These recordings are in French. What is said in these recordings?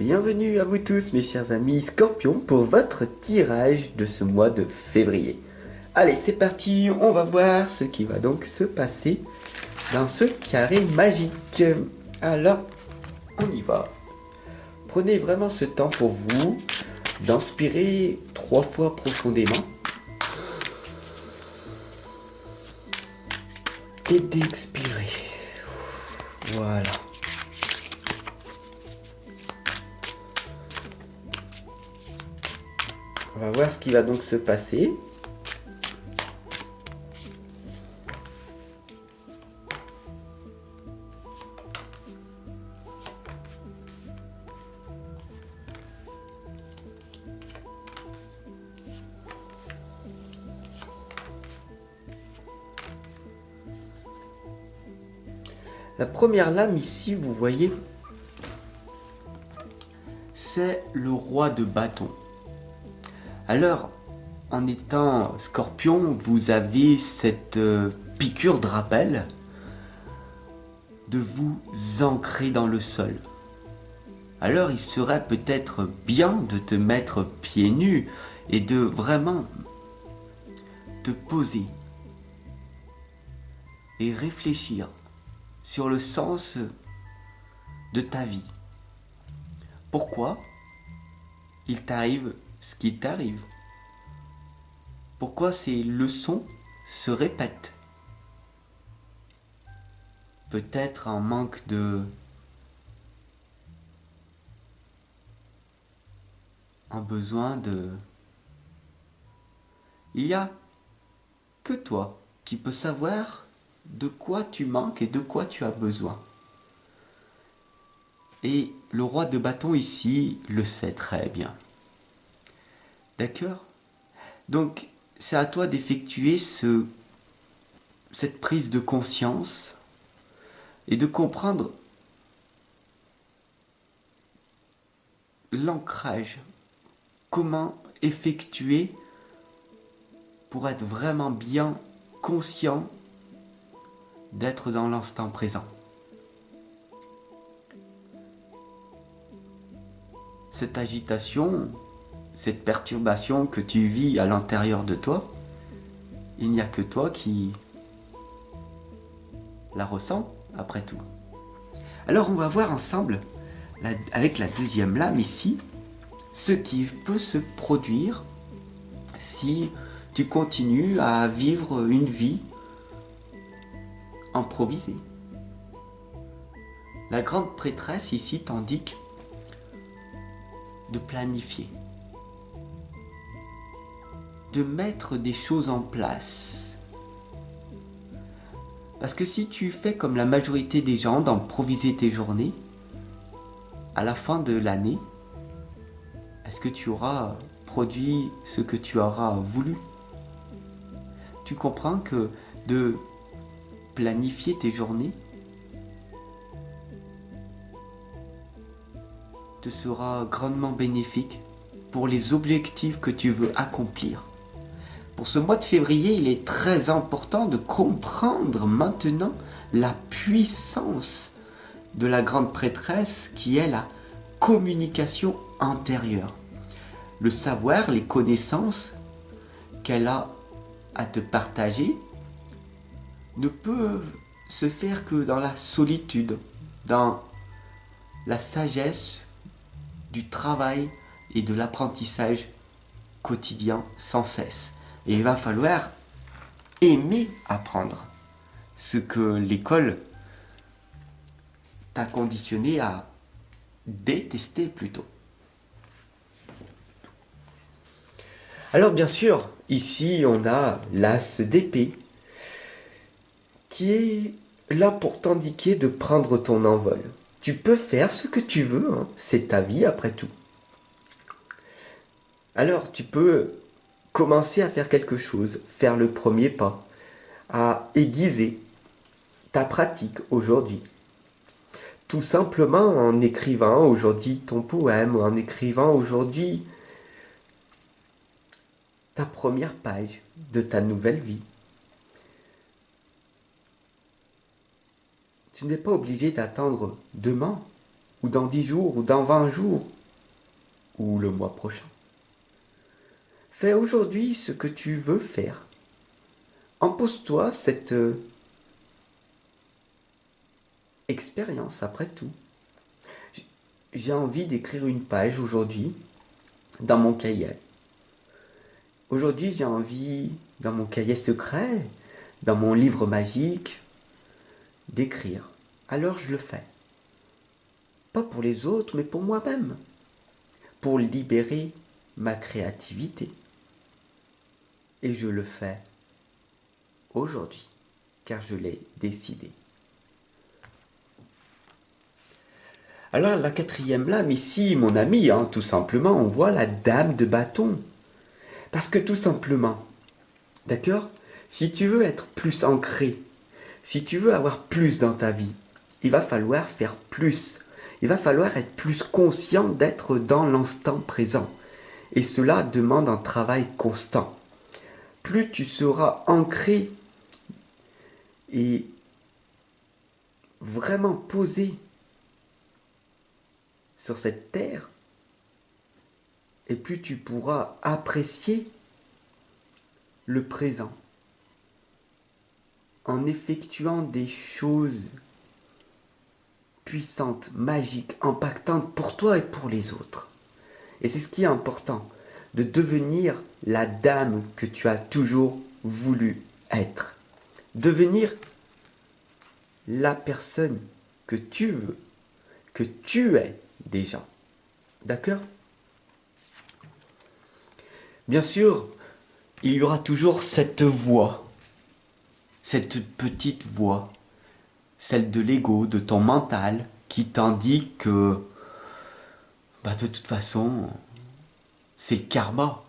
Bienvenue à vous tous mes chers amis Scorpions pour votre tirage de ce mois de février. Allez c'est parti, on va voir ce qui va donc se passer dans ce carré magique. Alors on y va. Prenez vraiment ce temps pour vous d'inspirer 3 fois profondément et d'expirer. Voilà. On va voir ce qui va donc se passer. La première lame ici, vous voyez, c'est le roi de bâton. Alors, en étant Scorpion, vous avez cette piqûre de rappel de vous ancrer dans le sol. Alors, il serait peut-être bien de te mettre pieds nus et de vraiment te poser et réfléchir sur le sens de ta vie. Pourquoi il t'arrive ce qui t'arrive? Pourquoi ces leçons se répètent? Peut-être un manque de... un besoin de... Il n'y a que toi qui peux savoir de quoi tu manques et de quoi tu as besoin. Et le roi de bâton ici le sait très bien. D'accord? Donc, c'est à toi d'effectuer cette prise de conscience et de comprendre l'ancrage. Comment effectuer pour être vraiment bien conscient d'être dans l'instant présent. Cette agitation, cette perturbation que tu vis à l'intérieur de toi, il n'y a que toi qui la ressens après tout. Alors on va voir ensemble, avec la deuxième lame ici, ce qui peut se produire si tu continues à vivre une vie improvisée. La grande prêtresse ici t'indique de planifier, de mettre des choses en place. Parce que si tu fais comme la majorité des gens, d'improviser tes journées, à la fin de l'année, est-ce que tu auras produit ce que tu auras voulu? Tu comprends que de planifier tes journées te sera grandement bénéfique pour les objectifs que tu veux accomplir. Pour ce mois de février, il est très important de comprendre maintenant la puissance de la grande prêtresse qui est la communication intérieure. Le savoir, les connaissances qu'elle a à te partager ne peuvent se faire que dans la solitude, dans la sagesse du travail et de l'apprentissage quotidien sans cesse. Et il va falloir aimer apprendre ce que l'école t'a conditionné à détester plutôt. Alors bien sûr, ici on a l'as d'épée qui est là pour t'indiquer de prendre ton envol. Tu peux faire ce que tu veux, hein, c'est ta vie après tout. Alors tu peux commencer à faire quelque chose, faire le premier pas, à aiguiser ta pratique aujourd'hui. Tout simplement en écrivant aujourd'hui ton poème, en écrivant aujourd'hui ta première page de ta nouvelle vie. Tu n'es pas obligé d'attendre demain ou dans 10 jours, ou dans 20 jours, ou le mois prochain. Fais aujourd'hui ce que tu veux faire. Impose-toi cette expérience après tout. J'ai envie d'écrire une page aujourd'hui dans mon cahier. Aujourd'hui, j'ai envie, dans mon cahier secret, dans mon livre magique, d'écrire. Alors je le fais. Pas pour les autres, mais pour moi-même. Pour libérer ma créativité. Et je le fais aujourd'hui, car je l'ai décidé. Alors la quatrième lame ici, mon ami, tout simplement, on voit la dame de bâton. Parce que tout simplement, d'accord, si tu veux être plus ancré, si tu veux avoir plus dans ta vie, il va falloir faire plus. Il va falloir être plus conscient d'être dans l'instant présent. Et cela demande un travail constant. Plus tu seras ancré et vraiment posé sur cette terre, et plus tu pourras apprécier le présent en effectuant des choses puissantes, magiques, impactantes pour toi et pour les autres. Et c'est ce qui est important, de devenir la dame que tu as toujours voulu être. Devenir la personne que tu veux, que tu es déjà. D'accord ? Bien sûr, il y aura toujours cette voix, cette petite voix, celle de l'ego, de ton mental, qui t'en dit que, de toute façon, c'est le karma,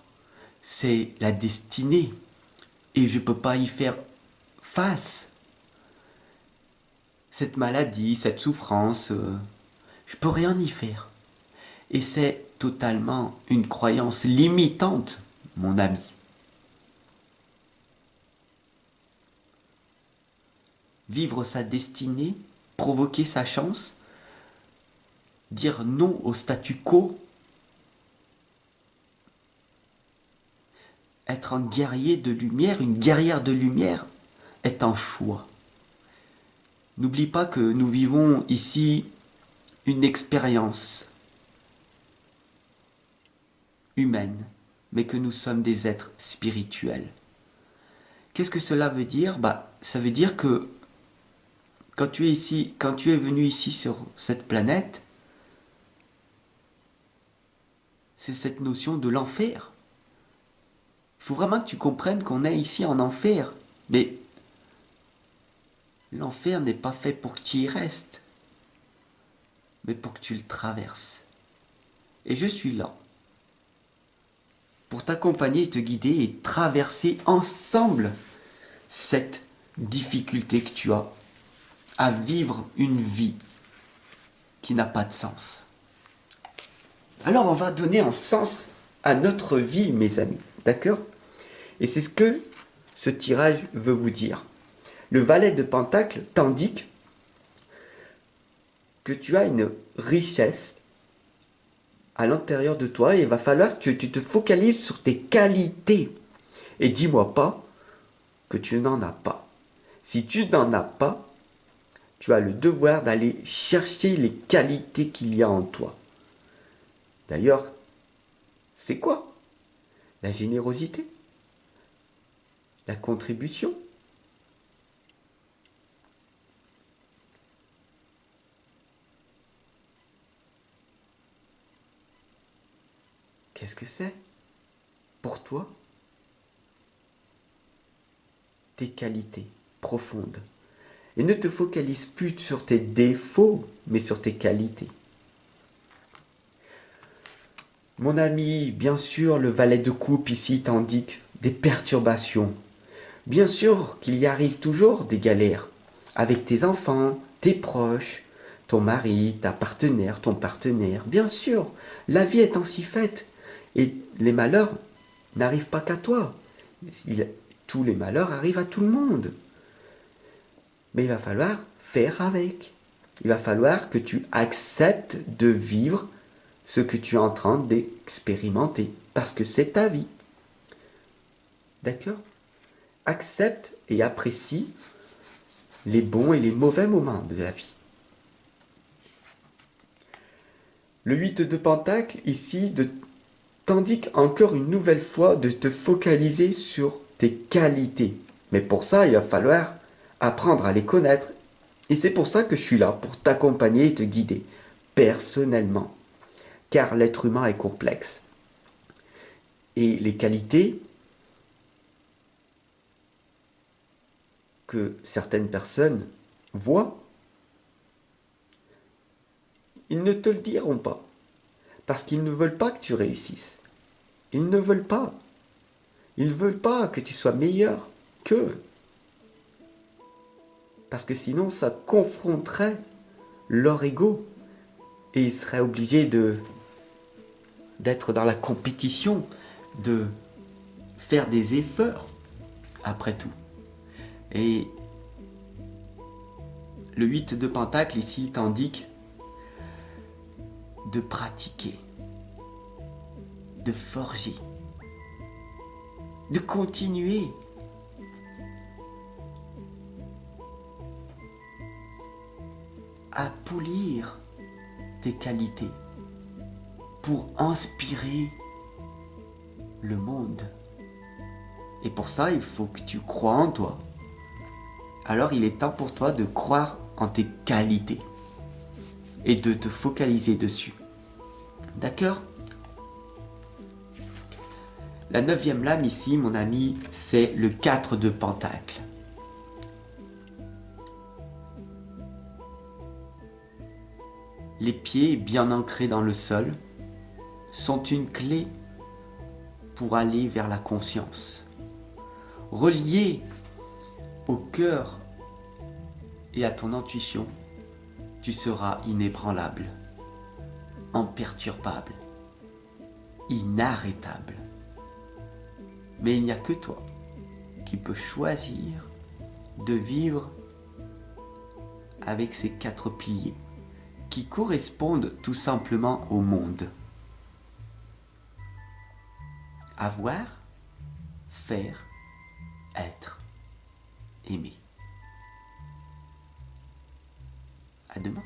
c'est la destinée, et je ne peux pas y faire face. Cette maladie, cette souffrance, je peux rien y faire. Et c'est totalement une croyance limitante, mon ami. Vivre sa destinée, provoquer sa chance, dire non au statu quo, être un guerrier de lumière, une guerrière de lumière, est un choix. N'oublie pas que nous vivons ici une expérience humaine, mais que nous sommes des êtres spirituels. Qu'est-ce que cela veut dire ? Ça veut dire que quand tu es ici, quand tu es venu ici sur cette planète, c'est cette notion de l'enfer. Il faut vraiment que tu comprennes qu'on est ici en enfer. Mais l'enfer n'est pas fait pour que tu y restes, mais pour que tu le traverses. Et je suis là pour t'accompagner, te guider et traverser ensemble cette difficulté que tu as à vivre une vie qui n'a pas de sens. Alors on va donner un sens à notre vie, mes amis, d'accord ? Et c'est ce que ce tirage veut vous dire. Le valet de Pentacle t'indique que tu as une richesse à l'intérieur de toi et il va falloir que tu te focalises sur tes qualités. Et dis-moi pas que tu n'en as pas. Si tu n'en as pas, tu as le devoir d'aller chercher les qualités qu'il y a en toi. D'ailleurs, c'est quoi ? La générosité, la contribution, qu'est-ce que c'est pour toi ? Tes qualités profondes. Et ne te focalise plus sur tes défauts, mais sur tes qualités. Mon ami, bien sûr, le valet de coupe ici t'indique des perturbations. Bien sûr qu'il y arrive toujours des galères avec tes enfants, tes proches, ton mari, ta partenaire, ton partenaire. Bien sûr, la vie est ainsi faite et les malheurs n'arrivent pas qu'à toi. Tous les malheurs arrivent à tout le monde. Mais il va falloir faire avec. il va falloir que tu acceptes de vivre ce que tu es en train d'expérimenter, parce que c'est ta vie. D'accord? Accepte et apprécie les bons et les mauvais moments de la vie. Le 8 de Pentacle, ici, t'indique encore une nouvelle fois de te focaliser sur tes qualités. Mais pour ça, il va falloir apprendre à les connaître. Et c'est pour ça que je suis là, pour t'accompagner et te guider, personnellement. Car l'être humain est complexe. Et les qualités que certaines personnes voient, ils ne te le diront pas. Parce qu'ils ne veulent pas que tu réussisses. Ils ne veulent pas. Ils ne veulent pas que tu sois meilleur qu'eux. Parce que sinon, ça confronterait leur ego. Et ils seraient obligés d'être dans la compétition, de faire des efforts, après tout. Et le 8 de Pentacle ici t'indique de pratiquer, de forger, de continuer. À polir tes qualités pour inspirer le monde. Et pour ça, il faut que tu crois en toi. Alors il est temps pour toi de croire en tes qualités et de te focaliser dessus. D'accord? La 9e lame ici, mon ami, c'est le 4 de Pentacle. Les pieds bien ancrés dans le sol sont une clé pour aller vers la conscience. Relié au cœur et à ton intuition, tu seras inébranlable, imperturbable, inarrêtable. Mais il n'y a que toi qui peux choisir de vivre avec ces 4 piliers qui correspondent tout simplement au monde. Avoir, faire, être, aimer. À demain.